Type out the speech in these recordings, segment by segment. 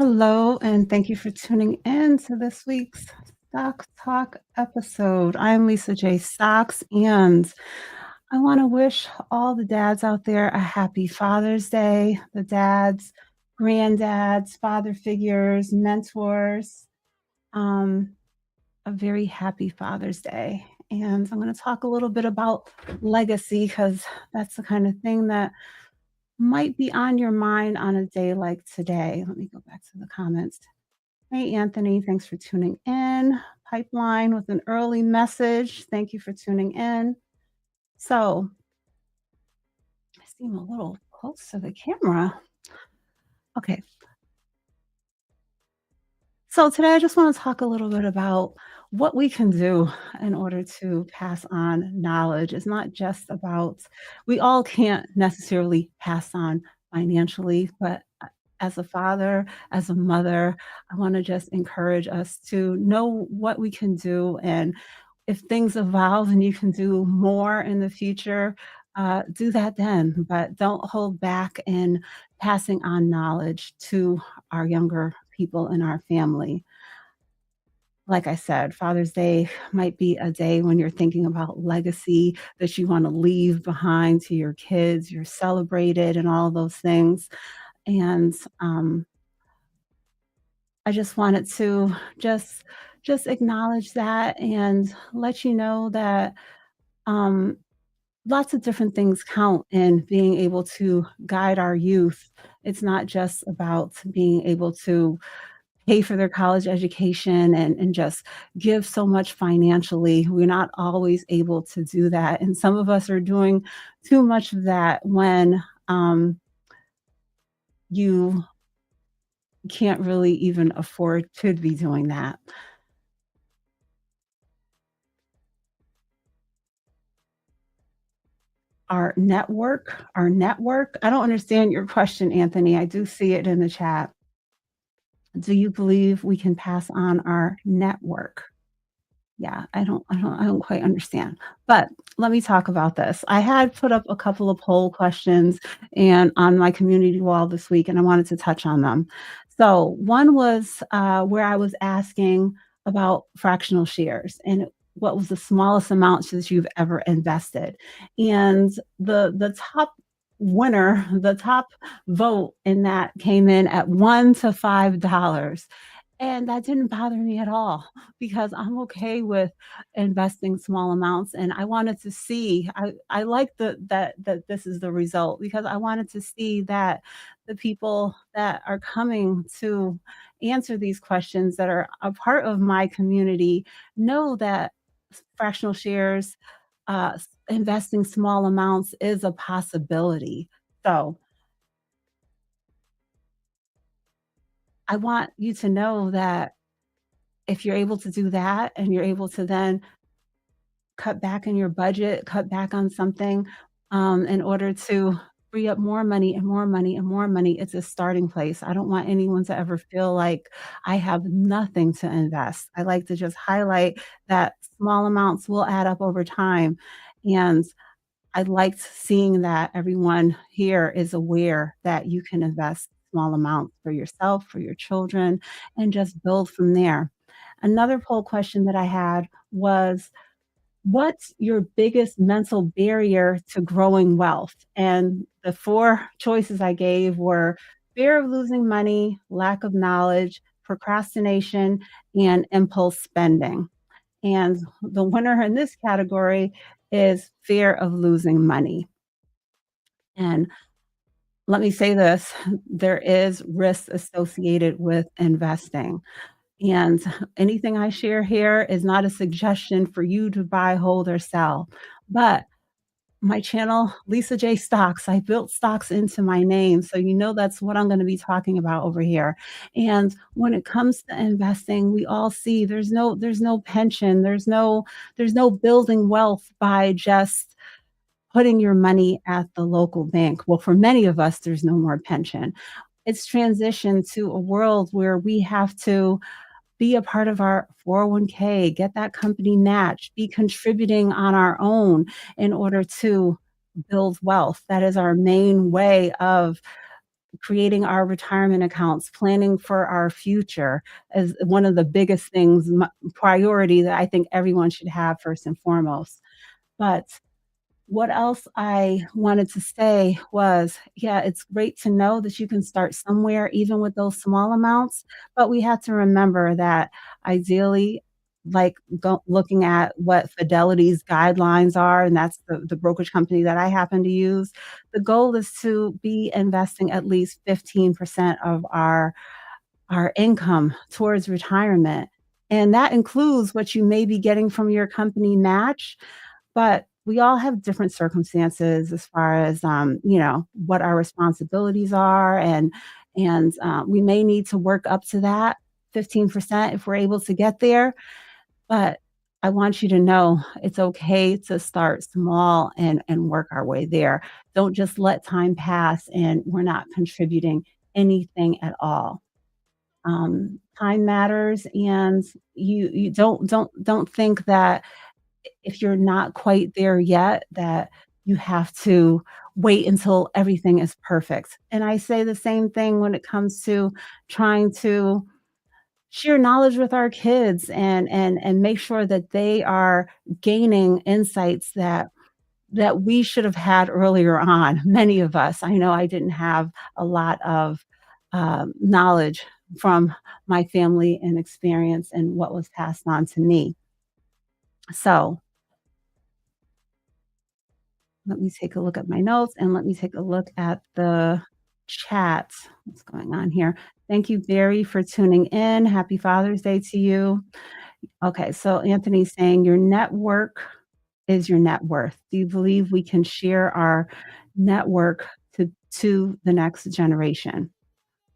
Hello, and thank you for tuning in to this week's Stock Talk episode. I'm Lisa J. Stocks, and I want to wish all the dads out there a happy Father's Day. The dads, granddads, father figures, mentors, um, a very happy Father's Day. And I'm going to talk a little bit about legacy because that's the kind of thing that might be on your mind on a day like today. Let me go back to the comments. Hey, Anthony, thanks for tuning in. Pipeline with an early message. Thank you for tuning in. So, I seem a little close to the camera. Okay. So, today I just want to talk a little bit about what we can do in order to pass on knowledge. It's not just about, we all can't necessarily pass on financially, but as a father, as a mother, I want to just encourage us to know what we can do. And if things evolve and you can do more in the future, do that then. But don't hold back in passing on knowledge to our younger people in our family. Like I said, Father's Day might be a day when you're thinking about legacy that you want to leave behind to your kids. You're celebrated and all those things. And I just wanted to just acknowledge that and let you know that um, lots of different things count in being able to guide our youth. It's not just about being able to pay for their college education and just give so much financially. We're not always able to do that. And some of us are doing too much of that when you can't really even afford to be doing that. Our network? I don't understand your question, Anthony. I do see it in the chat. Do you believe we can pass on our network? Yeah, I don't quite understand. But let me talk about this. I had put up a couple of poll questions and on my community wall this week, and I wanted to touch on them. So one was where I was asking about fractional shares and what was the smallest amount that you've ever invested. And the top winner, the top vote in that came in at $1 to $5. And that didn't bother me at all because I'm okay with investing small amounts, and I wanted to see I like that this is the result because I wanted to see that the people that are coming to answer these questions that are a part of my community know that fractional shares, investing small amounts is a possibility. So, I want you to know that if you're able to do that and you're able to then cut back in your budget, cut back on something, in order to free up more money and more money and more money, it's a starting place. I don't want anyone to ever feel like I have nothing to invest. I like to just highlight that small amounts will add up over time, and I liked seeing that everyone here is aware that you can invest small amounts for yourself, for your children, and just build from there. Another poll question that I had was, what's your biggest mental barrier to growing wealth? And the 4 choices I gave were fear of losing money, lack of knowledge, procrastination, and impulse spending. And the winner in this category is fear of losing money. And let me say this, there is risk associated with investing. And anything I share here is not a suggestion for you to buy, hold, or sell. But my channel, Lisa J Stocks, I built stocks into my name. So you know that's what I'm going to be talking about over here. And when it comes to investing, we all see there's no pension, there's no building wealth by just putting your money at the local bank. Well, for many of us, there's no more pension. It's transitioned to a world where we have to be a part of our 401k, get that company match, be contributing on our own in order to build wealth. That is our main way of creating our retirement accounts, planning for our future is one of the biggest things, priority that I think everyone should have first and foremost. But what else I wanted to say was, yeah, it's great to know that you can start somewhere even with those small amounts, but we have to remember that ideally, like, looking at what Fidelity's guidelines are, and that's the brokerage company that I happen to use, the goal is to be investing at least 15% of our income towards retirement, and that includes what you may be getting from your company match, but we all have different circumstances as far as, what our responsibilities are, and we may need to work up to that 15% if we're able to get there, but I want you to know it's okay to start small and work our way there. Don't just let time pass and we're not contributing anything at all. Time matters, and you don't think that if you're not quite there yet, that you have to wait until everything is perfect. And I say the same thing when it comes to trying to share knowledge with our kids and make sure that they are gaining insights that we should have had earlier on. Many of us, I know I didn't have a lot of knowledge from my family and experience and what was passed on to me. So let me take a look at my notes and let me take a look at the chat. What's going on here? Thank you, Barry, for tuning in. Happy Father's Day to you. Okay, so Anthony's saying your network is your net worth. Do you believe we can share our network to the next generation?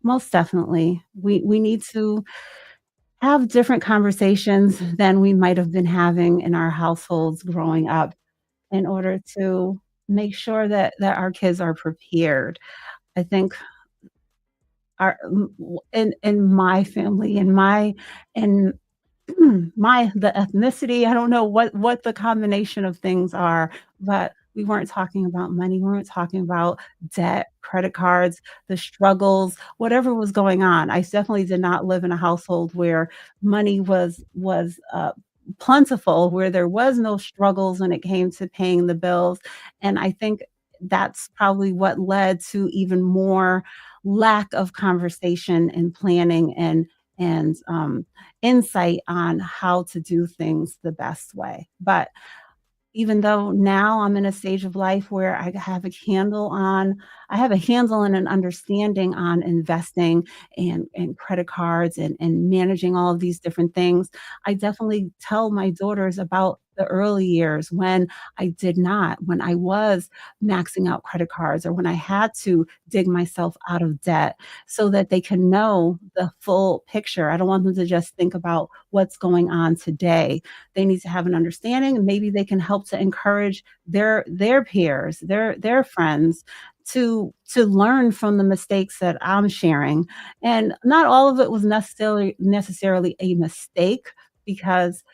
Most definitely. We need to have different conversations than we might have been having in our households growing up in order to make sure that our kids are prepared. I think in my family, in the ethnicity, I don't know what the combination of things are, but we weren't talking about money, we weren't talking about debt, credit cards, the struggles, whatever was going on. I definitely did not live in a household where money was plentiful, where there was no struggles when it came to paying the bills, and I think that's probably what led to even more lack of conversation and planning and insight on how to do things the best way. But even though now I'm in a stage of life where I have a handle and an understanding on investing and credit cards and managing all of these different things, I definitely tell my daughters about the early years when I did not, when I was maxing out credit cards or when I had to dig myself out of debt so that they can know the full picture. I don't want them to just think about what's going on today. They need to have an understanding, and maybe they can help to encourage their peers, their friends to learn from the mistakes that I'm sharing. And not all of it was necessarily a mistake because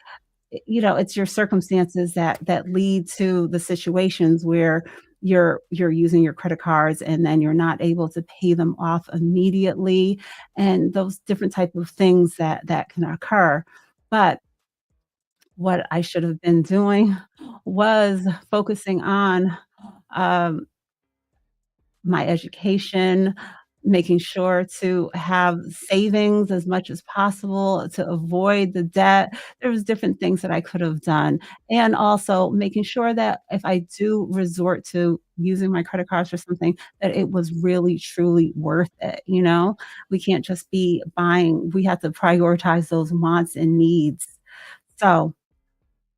it's your circumstances that lead to the situations where you're using your credit cards and then you're not able to pay them off immediately, and those different type of things that can occur. But what I should have been doing was focusing on, um, my education, making sure to have savings as much as possible to avoid the debt. There was different things that I could have done, and also making sure that if I do resort to using my credit cards for something, that it was really truly worth it. We can't just be buying, we have to prioritize those wants and needs. So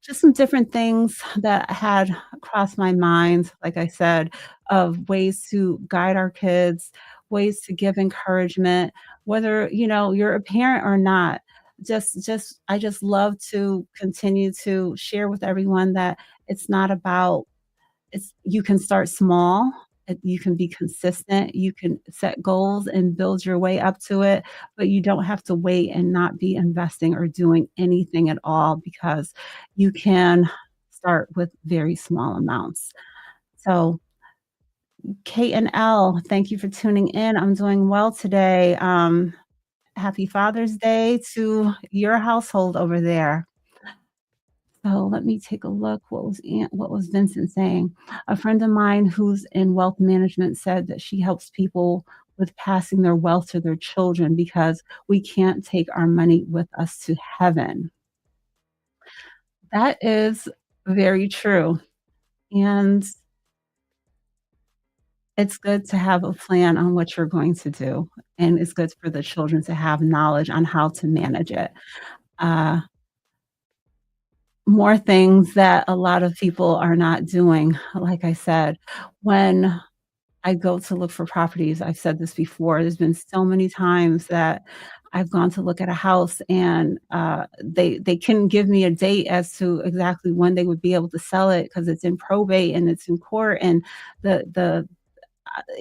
just some different things that had crossed my mind, like I said, of ways to guide our kids, ways to give encouragement, whether, you're a parent or not. Just I just love to continue to share with everyone that it's not about you can start small, you can be consistent, you can set goals and build your way up to it, but you don't have to wait and not be investing or doing anything at all because you can start with very small amounts. So Kate and L, thank you for tuning in. I'm doing well today. Happy Father's Day to your household over there. So let me take a look. What was Vincent saying? A friend of mine who's in wealth management said that she helps people with passing their wealth to their children because we can't take our money with us to heaven. That is very true. And it's good to have a plan on what you're going to do, and it's good for the children to have knowledge on how to manage it. Uh, More things that a lot of people are not doing, like I said, when I go to look for properties, I've said this before, there's been so many times that I've gone to look at a house and, they couldn't give me a date as to exactly when they would be able to sell it because it's in probate and it's in court, and the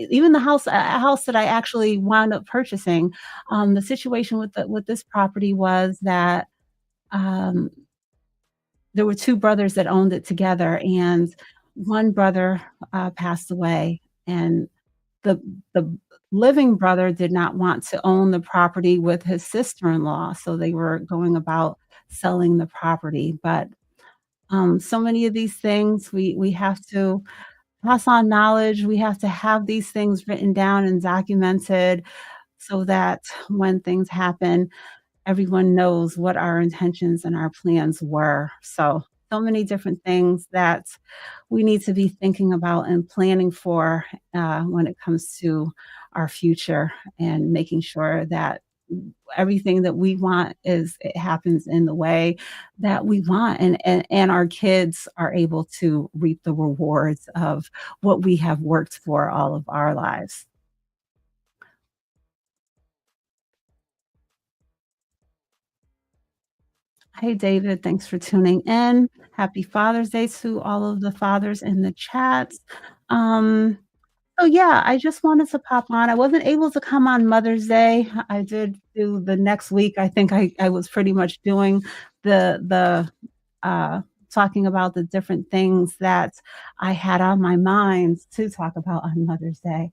even the house a house that I actually wound up purchasing, the situation with this property was that, um, there were 2 brothers that owned it together, and one brother, passed away, and the the living brother did not want to own the property with his sister-in-law, so they were going about selling the property, but, so many of these things we have to pass on knowledge. We have to have these things written down and documented so that when things happen, everyone knows what our intentions and our plans were. So many different things that we need to be thinking about and planning for when it comes to our future and making sure that everything that we want is it happens in the way that we want, and our kids are able to reap the rewards of what we have worked for all of our lives. Hey David, thanks for tuning in. Happy Father's Day to all of the fathers in the chat. um So yeah, I just wanted to pop on. I wasn't able to come on Mother's Day. I did do the next week. I think I was pretty much doing the talking about the different things that I had on my mind to talk about on Mother's Day.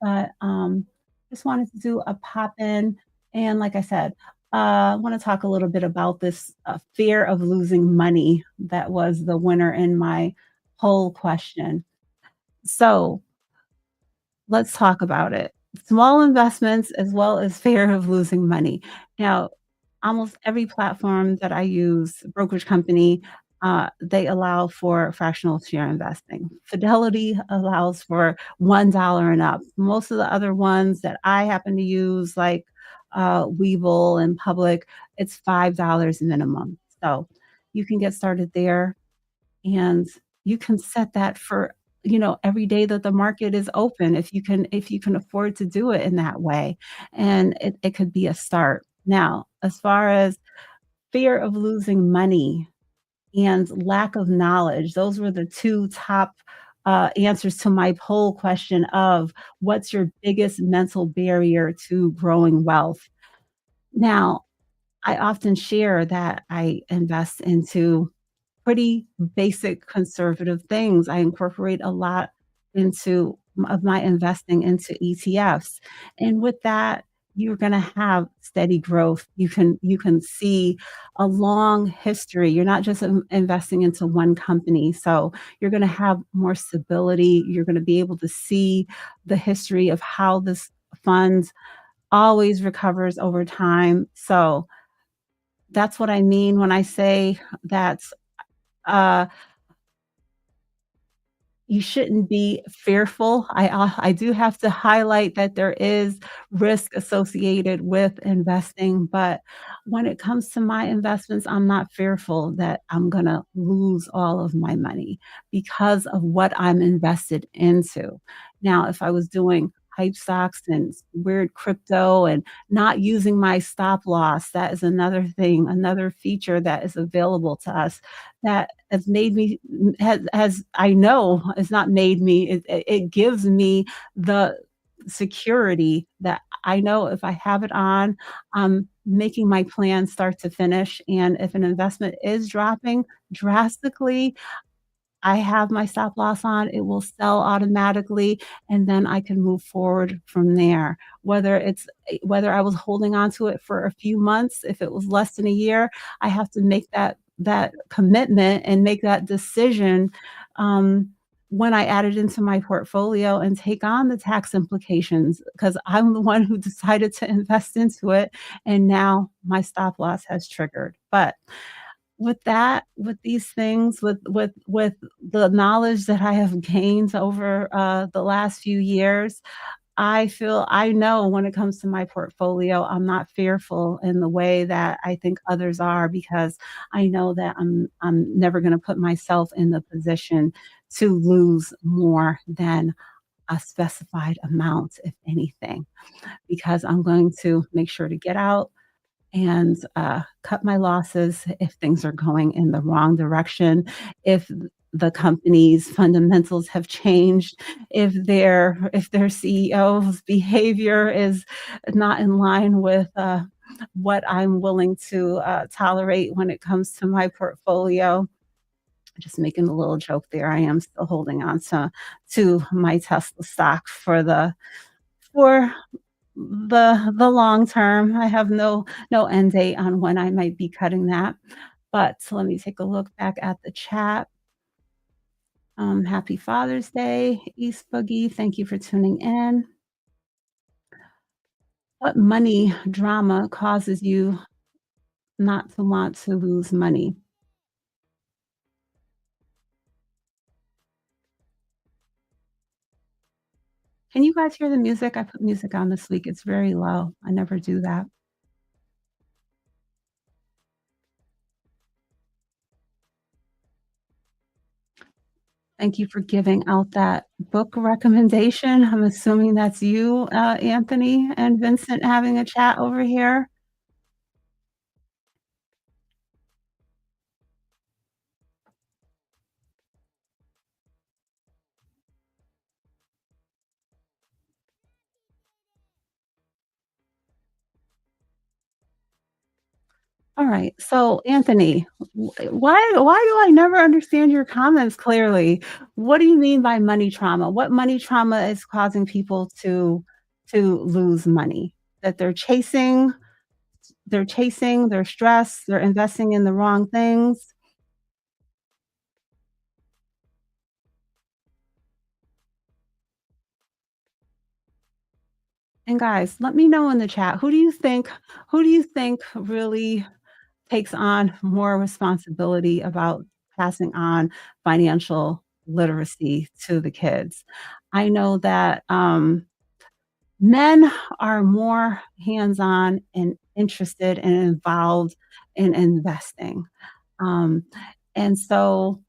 But just wanted to do a pop in, and like I said, I want to talk a little bit about this fear of losing money that was the winner in my poll question. So let's talk about it. Small investments as well as fear of losing money. Now, almost every platform that I use, brokerage company, they allow for fractional share investing. Fidelity allows for $1 and up. Most of the other ones that I happen to use, like Webull and Public, it's $5 minimum. So you can get started there, and you can set that for, every day that the market is open, if you can afford to do it in that way, and it could be a start. Now, as far as fear of losing money and lack of knowledge, those were the 2 top, answers to my poll question of what's your biggest mental barrier to growing wealth? Now, I often share that I invest into pretty basic conservative things. I incorporate a lot into of my investing into ETFs. And with that, you're going to have steady growth. You can see a long history. You're not just investing into one company. So you're going to have more stability. You're going to be able to see the history of how this fund always recovers over time. So that's what I mean when I say that uh, you shouldn't be fearful. I do have to highlight that there is risk associated with investing, but when it comes to my investments, I'm not fearful that I'm gonna lose all of my money because of what I'm invested into. Now, if I was doing hype stocks and weird crypto and not using my stop loss, that is another thing, another feature that is available to us that has made me has I know it's not made me, it gives me the security that I know if I have it on, I'm making my plan start to finish, and if an investment is dropping drastically, I have my stop loss on, it will sell automatically, and then I can move forward from there. Whether I was holding on to it for a few months, if it was less than a year, I have to make that commitment and make that decision, um, when I add it into my portfolio and take on the tax implications, because 'cause I'm the one who decided to invest into it, and now my stop loss has triggered. But with that, with these things, with the knowledge that I have gained over, the last few years, I know when it comes to my portfolio, I'm not fearful in the way that I think others are, because I know that I'm never gonna put myself in the position to lose more than a specified amount, if anything, because I'm going to make sure to get out and, cut my losses if things are going in the wrong direction, if the company's fundamentals have changed, if their CEO's behavior is not in line with, what I'm willing to, tolerate when it comes to my portfolio. Just making a little joke there. I am still holding on to my Tesla stock for the long term. I have no end date on when I might be cutting that. But let me take a look back at the chat. Happy Father's Day, East Boogie. Thank you for tuning in. What money drama causes you not to want to lose money? Can you guys hear the music? I put music on this week. It's very low. I never do that. Thank you for giving out that book recommendation. I'm assuming that's you, Anthony and Vincent having a chat over here. All right. So, Anthony, why do I never understand your comments clearly? What do you mean by money trauma? What money trauma is causing people to lose money? That they're chasing, they're stressed, they're investing in the wrong things. And guys, let me know in the chat, who do you think really takes on more responsibility about passing on financial literacy to the kids? I know that, men are more hands-on and interested and involved in investing, um, and so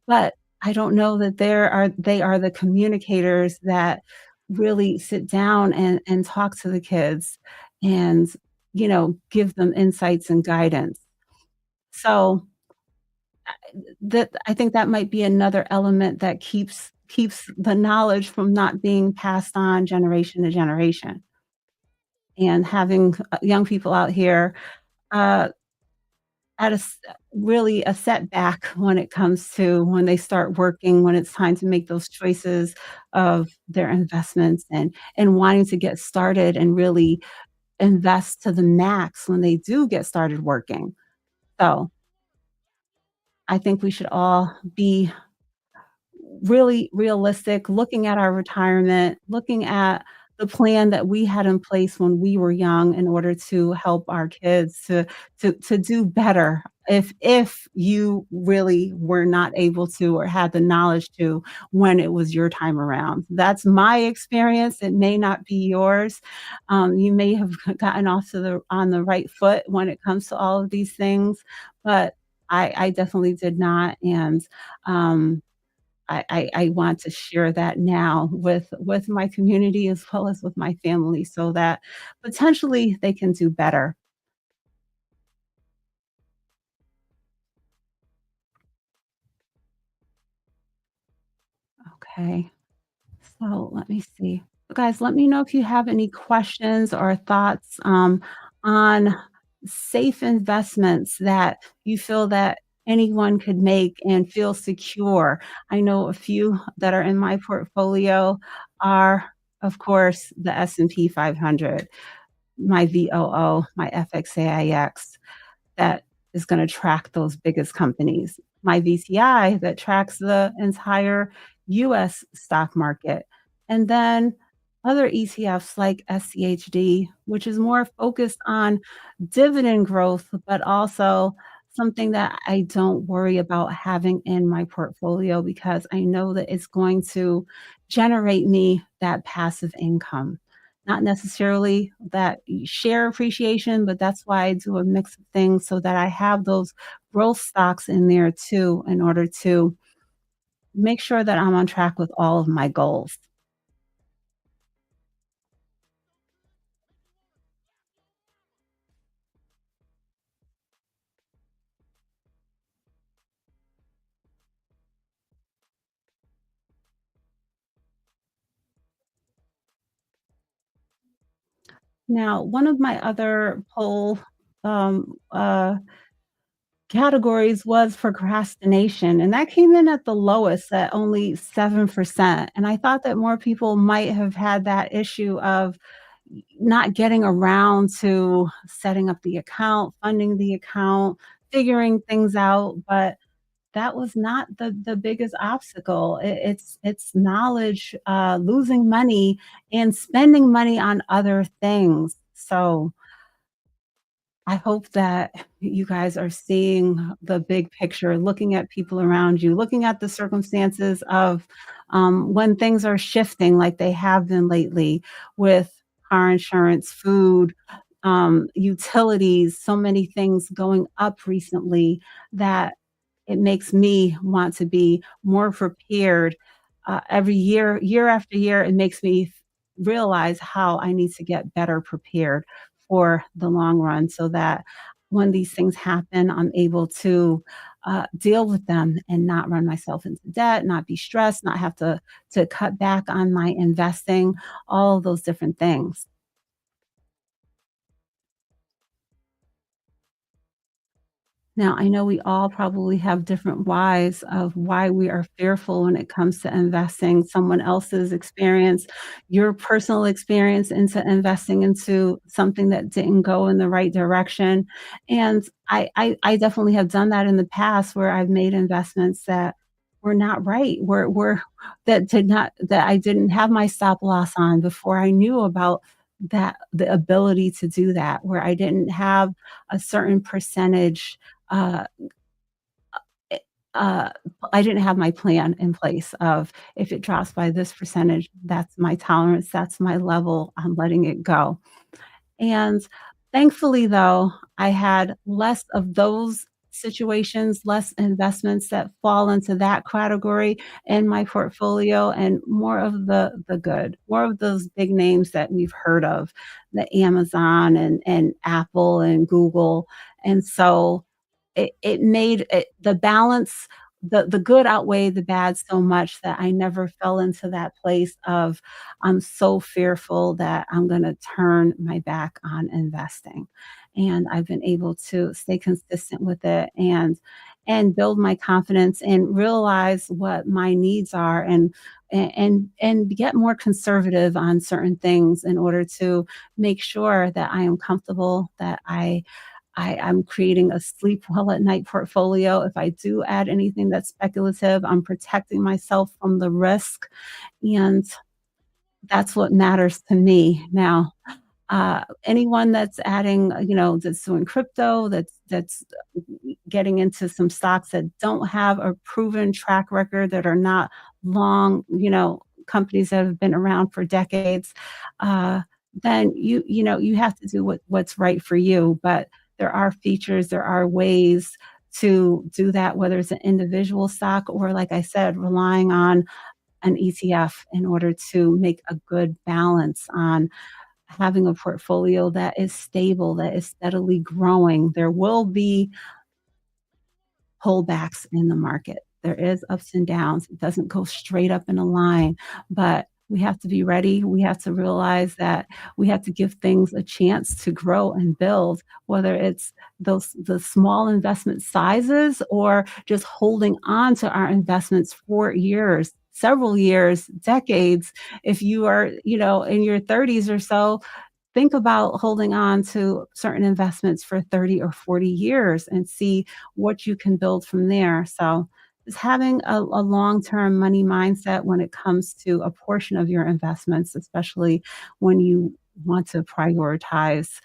but I don't know that they are the communicators that really sit down and talk to the kids and, give them insights and guidance. So, that I think that might be another element that keeps the knowledge from not being passed on generation to generation, and having, young people out here, uh, at a s really a setback when it comes to when they start working, when it's time to make those choices of their investments, and wanting to get started and really invest to the max when they do get started working. So, I think we should all be really realistic, looking at our retirement, looking at the plan that we had in place when we were young in order to help our kids to do better if you really were not able to or had the knowledge to when it was your time around. That's my experience, it may not be yours. You may have gotten off to the on the right foot when it comes to all of these things, but I definitely did not, and, I want to share that now with my community as well as with my family so that potentially they can do better. Okay. So let me see. Guys, let me know if you have any questions or thoughts, on safe investments that you feel that anyone could make and feel secure. I know a few that are in my portfolio are, of course, the S&P 500, my VOO, my FXAIX that is gonna track those biggest companies. My VCI that tracks the entire US stock market, and then other ETFs like SCHD, which is more focused on dividend growth, but also something that I don't worry about having in my portfolio because I know that it's going to generate me that passive income. Not necessarily that share appreciation, but that's why I do a mix of things so that I have those growth stocks in there too in order to make sure that I'm on track with all of my goals. Now, one of my other poll um, uh, categories was procrastination, and that came in at the lowest at only 7%. And I thought that more people might have had that issue of not getting around to setting up the account, funding the account, figuring things out, but that was not the biggest obstacle. It's knowledge, losing money and spending money on other things. So I hope that you guys are seeing the big picture, looking at people around you, looking at the circumstances of when things are shifting like they have been lately with car insurance, food, utilities, so many things going up recently that it makes me want to be more prepared every year, year after year. It makes me realize how I need to get better prepared for the long run so that when these things happen, I'm able to deal with them and not run myself into debt, not be stressed, not have to cut back on my investing, all of those different things. Now, I know we all probably have different whys of why we are fearful when it comes to investing, someone else's experience, your personal experience into investing into something that didn't go in the right direction. And I definitely have done that in the past where I've made investments that were not right, were that did not that I didn't have my stop loss on before I knew about that the ability to do that, where I didn't have a certain percentage uh, eh, uh, I didn't have my plan in place of if it drops by this percentage, that's my tolerance, that's my level, I'm letting it go. And thankfully, though, I had less of those situations, less investments that fall into that category in my portfolio, and more of the good, more of those big names that we've heard of, the Amazon and Apple and Google. And so it made it the balance the good outweighed the bad so much that I never fell into that place of, I'm so fearful that I'm gonna turn my back on investing, and I've been able to stay consistent with it and build my confidence and realize what my needs are and get more conservative on certain things in order to make sure that I am comfortable, that I'm creating a sleep well at night portfolio. If I do add anything that's speculative, I'm protecting myself from the risk, and that's what matters to me. Now, anyone that's adding, that's doing crypto, that's getting into some stocks that don't have a proven track record, that are not long, companies that have been around for decades, uh, then you have to do what's right for you. But there are features, there are ways to do that, whether it's an individual stock or, like I said, relying on an ETF in order to make a good balance on having a portfolio that is stable, that is steadily growing. There will be pullbacks in the market. There is ups and downs. It doesn't go straight up in a line, but We have to be ready. We have to realize that we have to give things a chance to grow and build, whether it's those the small investment sizes or just holding on to our investments for years, several years, decades. If you are, in your 30s or so, think about holding on to certain investments for 30 or 40 years and see what you can build from there. So, just having a long term money mindset when it comes to a portion of your investments, especially when you want to prioritize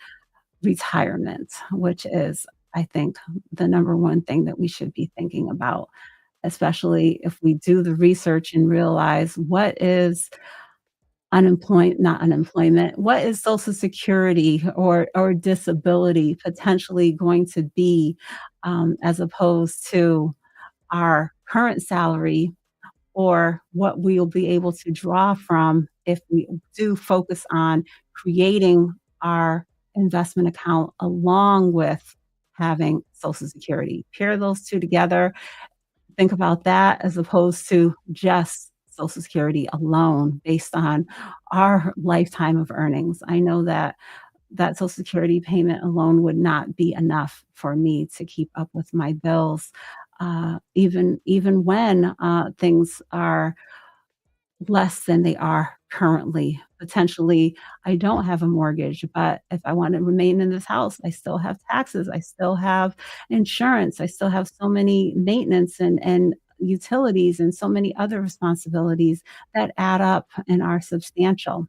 retirement, which is, I think, the number one thing that we should be thinking about, especially if we do the research and realize what is not unemployment. What is Social Security or disability potentially going to be, as opposed to our current salary or what we'll be able to draw from if we do focus on creating our investment account along with having Social Security. Pair those 2 together. Think about that as opposed to just Social Security alone based on our lifetime of earnings. I know that that Social Security payment alone would not be enough for me to keep up with my bills, even when, things are less than they are currently. Potentially, I don't have a mortgage, but if I want to remain in this house, I still have taxes, I still have insurance, I still have so many maintenance and utilities and so many other responsibilities that add up and are substantial.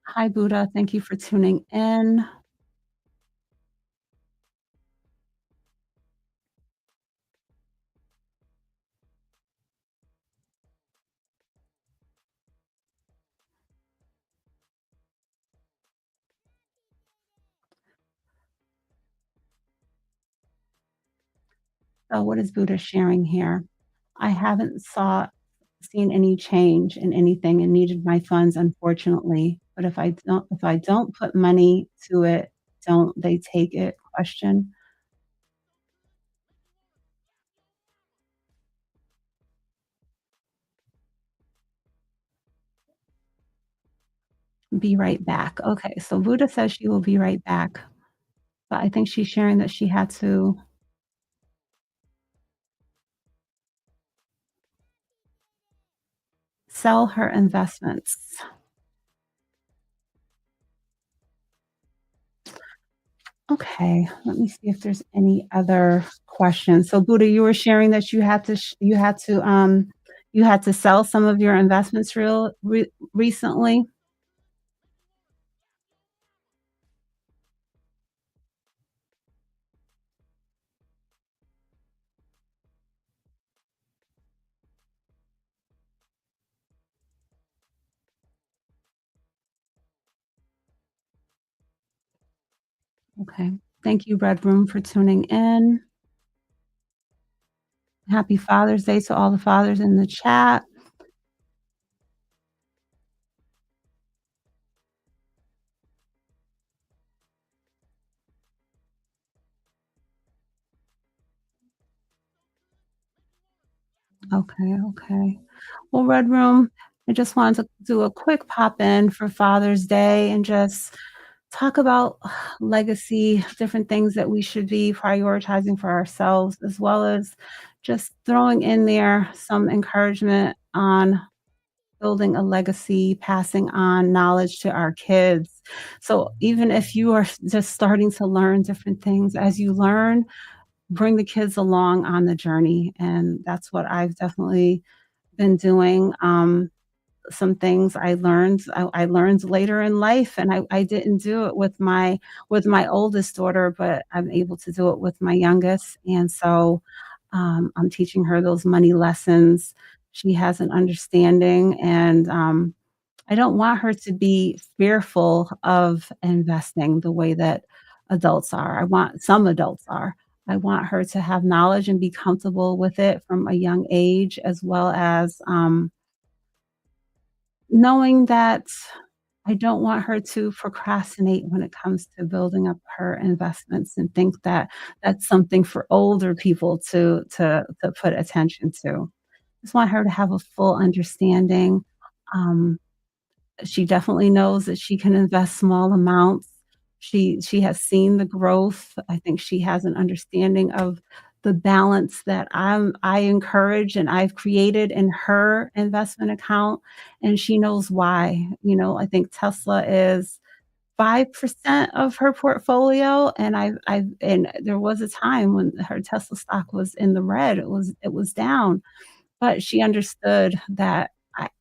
Hi, Buddha. Thank you for tuning in. So, what is Buddha sharing here? I haven't seen any change in anything and needed my funds, unfortunately. But if I don't put money to it, don't they take it? Question. Be right back. Okay, so Buddha says she will be right back, but I think she's sharing that she had to sell her investments. Okay, let me see if there's any other questions. So Buddha, you were sharing that you had to sell some of your investments recently? Okay. Thank you, Red Room, for tuning in. Happy Father's Day to all the fathers in the chat. Okay, okay. Well, Red Room, I just wanted to do a quick pop in for Father's Day and just talk about legacy, different things that we should be prioritizing for ourselves, as well as just throwing in there some encouragement on building a legacy, passing on knowledge to our kids. So even if you are just starting to learn different things, as you learn, bring the kids along on the journey. And that's what I've definitely been doing. Some things I learned later in life, and I didn't do it with my oldest daughter, but I'm able to do it with my youngest. And so I'm teaching her those money lessons. She has an understanding, and I don't want her to be fearful of investing the way that adults are. I want some adults are. I want her to have knowledge and be comfortable with it from a young age, as well as knowing that I don't want her to procrastinate when it comes to building up her investments and think that that's something for older people to put attention to. Just want her to have a full understanding. Um, she definitely knows that she can invest small amounts. She has seen the growth. I think she has an understanding of the balance that I encourage and I've created in her investment account, and she knows why. I think Tesla is 5% of her portfolio, and there was a time when her Tesla stock was in the red. It was down, but she understood that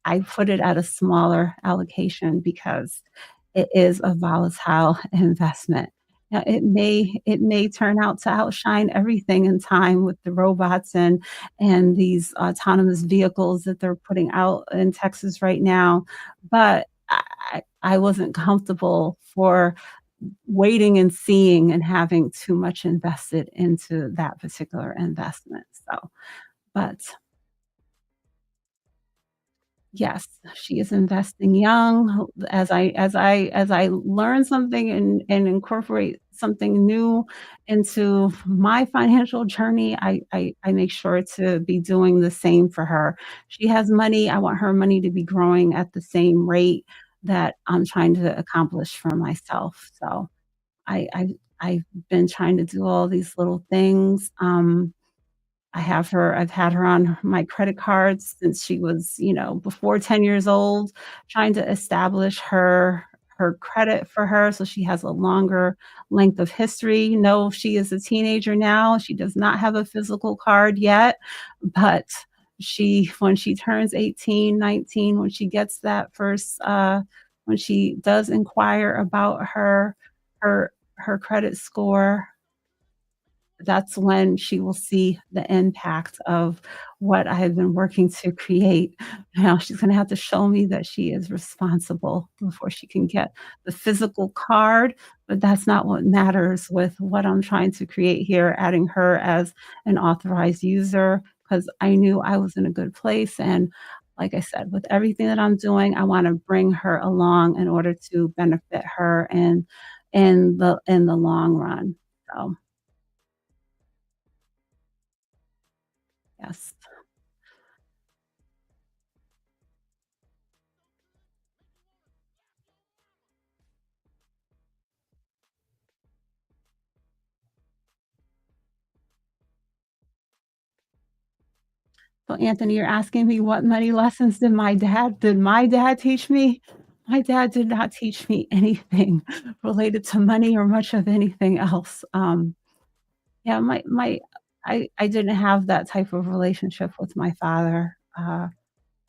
I put it at a smaller allocation because it is a volatile investment. Now it may turn out to outshine everything in time with the robots and these autonomous vehicles that they're putting out in Texas right now, but I wasn't comfortable for waiting and seeing and having too much invested into that particular investment, so but yes, she is investing young. As I learn something and incorporate something new into my financial journey, I make sure to be doing the same for her. She has money, I want her money to be growing at the same rate that I'm trying to accomplish for myself. So I've been trying to do all these little things. I've had her on my credit cards since she was, before 10 years old, trying to establish her credit for her so she has a longer length of history. No, she is a teenager now. She does not have a physical card yet, but when she turns 18, 19, when she gets that first when she does inquire about her credit score, that's when she will see the impact of what I have been working to create. Now she's gonna have to show me that she is responsible before she can get the physical card, but that's not what matters with what I'm trying to create here, adding her as an authorized user, because I knew I was in a good place, and like I said, with everything that I'm doing, I wanna bring her along in order to benefit her in the long run. So, yes. So, Anthony, you're asking me what money lessons did my dad teach me? My dad did not teach me anything related to money or much of anything else. Yeah, I didn't have that type of relationship with my father.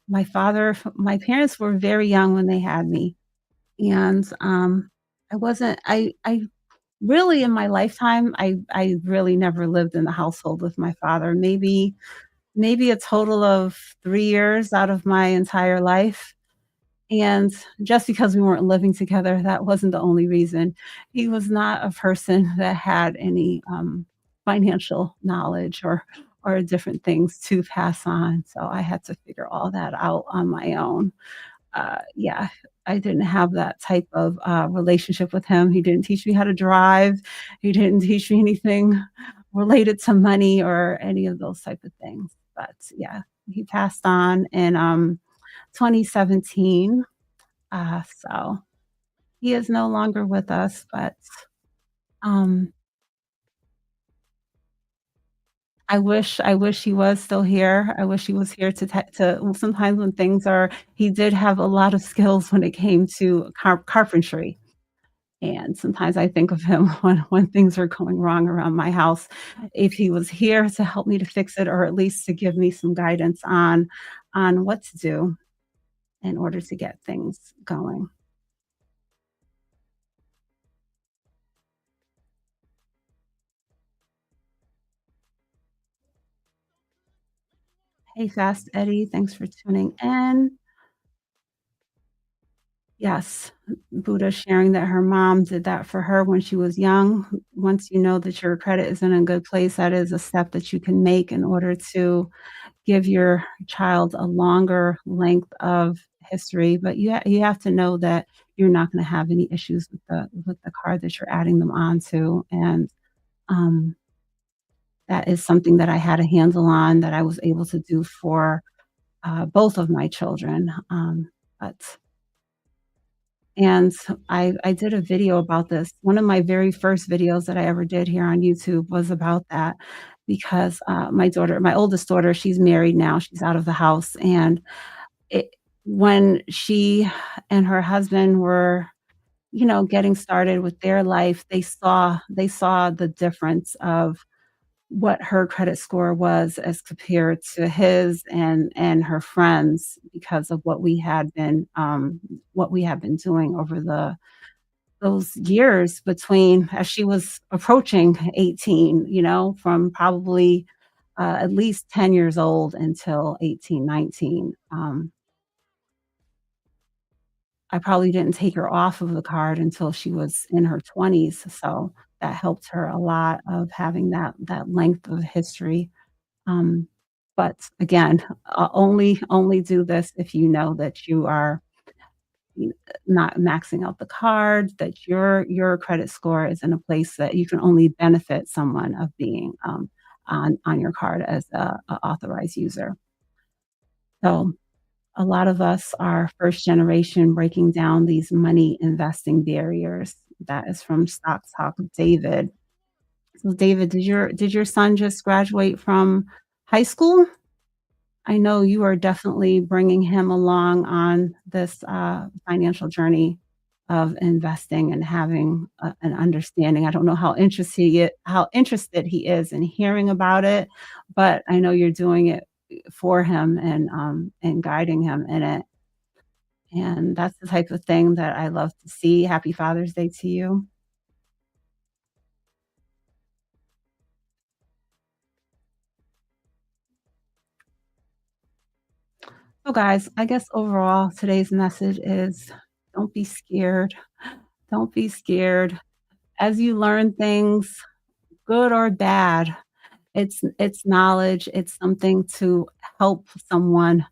My parents were very young when they had me, and, I really in my lifetime, I really never lived in the household with my father, maybe a total of 3 years out of my entire life, and just because we weren't living together, that wasn't the only reason. He was not a person that had any, financial knowledge or different things to pass on, so I had to figure all that out on my own. Yeah, I didn't have that type of, relationship with him. He didn't teach me how to drive. He didn't teach me anything related to money or any of those type of things. But yeah, he passed on in, 2017, so he is no longer with us, but, um, I wish he was still here. I wish he was here to well, sometimes when things are he did have a lot of skills when it came to carpentry. And sometimes I think of him when things are going wrong around my house, if he was here to help me to fix it or at least to give me some guidance on what to do in order to get things going. Hey, Fast Eddie, thanks for tuning in. Yes, Buddha sharing that her mom did that for her when she was young. Once you know that your credit is in a good place, that is a step that you can make in order to give your child a longer length of history, but you have to know that you're not gonna have any issues with the card that you're adding them onto, and, um, that is something that I had a handle on that I was able to do for both of my children, but and I did a video about this. One of my very first videos that I ever did here on YouTube was about that because, my oldest daughter, she's married now, she's out of the house, and it when she and her husband were, getting started with their life, they saw the difference of what her credit score was as compared to his and her friends because of what we had been doing over those years between as she was approaching 18, from probably, at least 10 years old until 18, 19. I probably didn't take her off of the card until she was in her 20s, so that helped her a lot of having that length of history. Um, but again, only do this if you know that you are n not maxing out the card, that your credit score is in a place that you can only benefit someone of being, on your card as a authorized user. So, a lot of us are first generation breaking down these money investing barriers. That is from Stock Talk David. So David, did your son just graduate from high school? I know you are definitely bringing him along on this, financial journey of investing and having an understanding. I don't know how interested he is in hearing about it, but I know you're doing it for him and guiding him in it, and that's the type of thing that I love to see. Happy Father's Day to you. So, guys, I guess overall, today's message is don't be scared. Don't be scared. As you learn things, good or bad, it's knowledge. It's something to help someone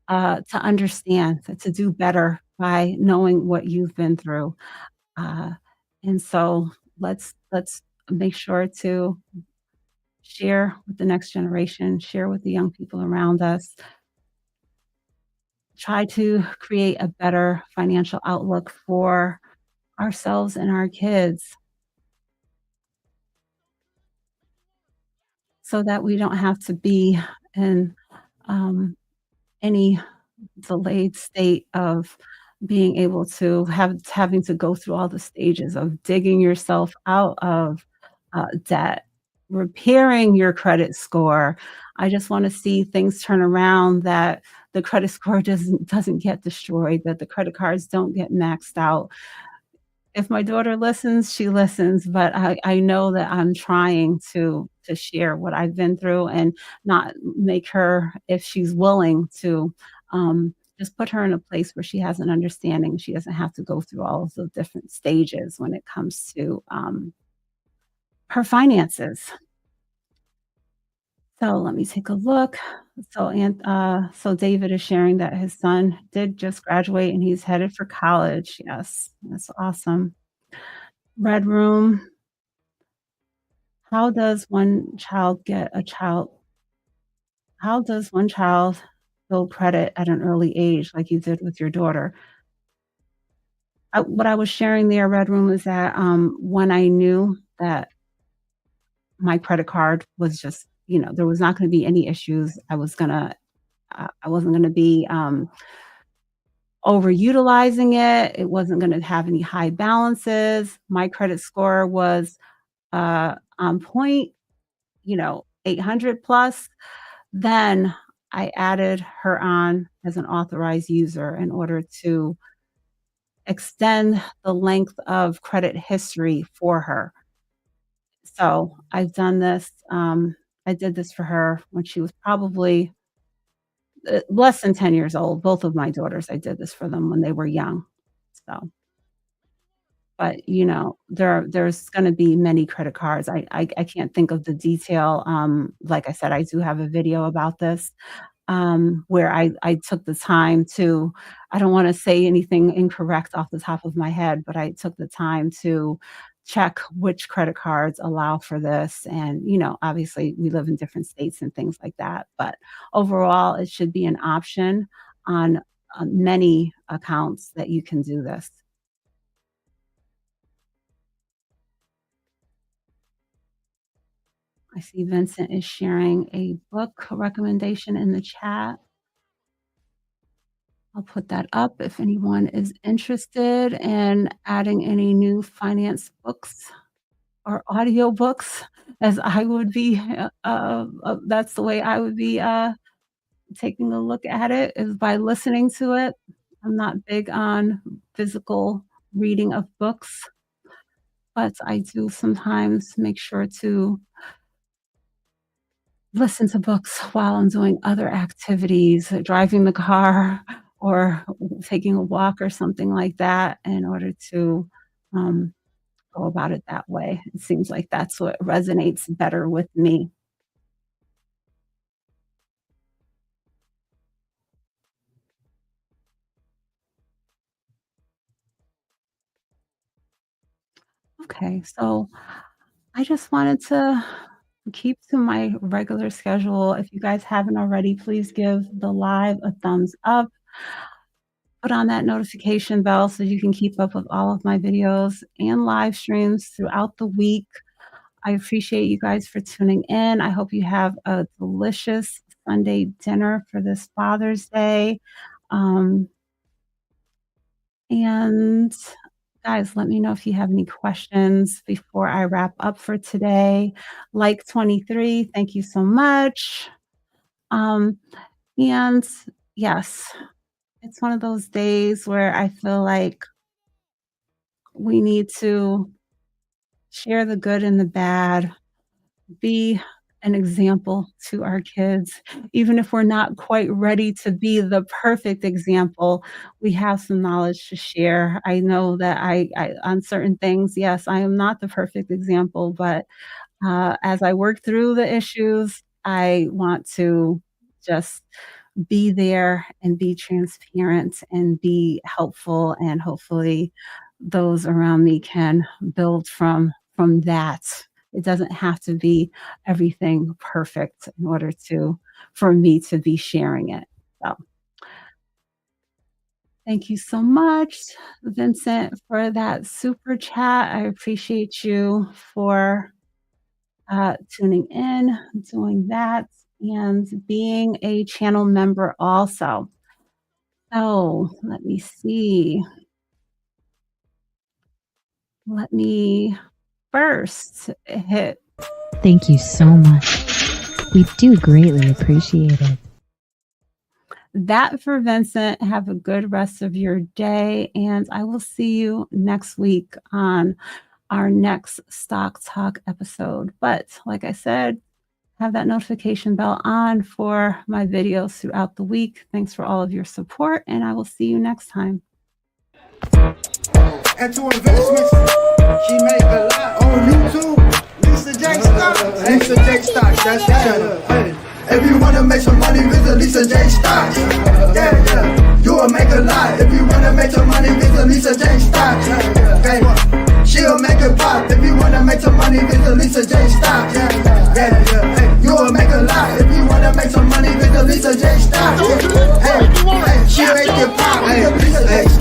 to understand, to do better by knowing what you've been through. Uh, and so let's make sure to share with the next generation, share with the young people around us, try to create a better financial outlook for ourselves and our kids so that we don't have to be in um, any delayed state of being able to having to go through all the stages of digging yourself out of debt, repairing your credit score. I just want to see things turn around, that the credit score doesn't get destroyed, that the credit cards don't get maxed out. If my daughter listens, she listens, but I know that I'm trying to share what I've been through and not make her, if she's willing to, just put her in a place where she has an understanding. She doesn't have to go through all of the different stages when it comes to, her finances. So let me take a look. So David is sharing that his son did just graduate and he's headed for college. Yes, that's awesome. Red Room, how does one child get a child how does one child build credit at an early age like you did with your daughter? What I was sharing there, Red Room, is that, when I knew that my credit card was just, there was not gonna be any issues, I wasn't gonna be, overutilizing it, it wasn't gonna have any high balances, my credit score was, on point, 800 plus. Then I added her on as an authorized user in order to extend the length of credit history for her. So I've done this. I did this for her when she was probably less than 10 years old. Both of my daughters, I did this for them when they were young. So, but there's going to be many credit cards. I can't think of the detail. Like I said, I do have a video about this, where I took the time to, I don't wanna say anything incorrect off the top of my head, but I took the time to check which credit cards allow for this. And, obviously we live in different states and things like that. But overall, it should be an option on many accounts that you can do this. I see Vincent is sharing a book recommendation in the chat. I'll put that up if anyone is interested in adding any new finance books or audiobooks, as I would be, that's the way I would be, taking a look at it, is by listening to it. I'm not big on physical reading of books, but I do sometimes make sure to listen to books while I'm doing other activities, driving the car or taking a walk or something like that in order to, um, go about it that way. It seems like that's what resonates better with me. Okay, so I just wanted to keep to my regular schedule. If you guys haven't already, please give the live a thumbs up. Put on that notification bell so you can keep up with all of my videos and live streams throughout the week. I appreciate you guys for tuning in. I hope you have a delicious Sunday dinner for this Father's Day. Um, and guys, let me know if you have any questions before I wrap up for today. Like 23, thank you so much. Um, and yes, it's one of those days where I feel like we need to share the good and the bad, be an example to our kids. Even if we're not quite ready to be the perfect example, we have some knowledge to share. I know that I on certain things, yes, I am not the perfect example, but as I work through the issues, I want to just be there and be transparent and be helpful, and hopefully those around me can build from that. It doesn't have to be everything perfect in order to for me to be sharing it. So, thank you so much, Vincent, for that super chat. I appreciate you for tuning in, doing that, and being a channel member also. So let me see. Let me first hit Thank you so much. We do greatly appreciate it. that for Vincent. Have a good rest of your day, and I will see you next week on our next Stock Talk episode. But like I said, have that notification bell on for my videos throughout the week. Thanks for all of your support, and I will see you next time. And to investments, she made a lot on YouTube. Lisa J Stocks. Lisa J Stocks, that's the channel. Hey. If you wanna make some money, visit Lisa J Stocks. Yeah. You will make a lot. If you wanna make some money, visit Lisa J Stocks. Hey. She'll make it pop. If you wanna make some money, visit Lisa J Stocks. Yeah. Hey. You will make a lot. If you wanna make some money, visit Lisa J Stocks. Hey. She'll make it pop. Hey.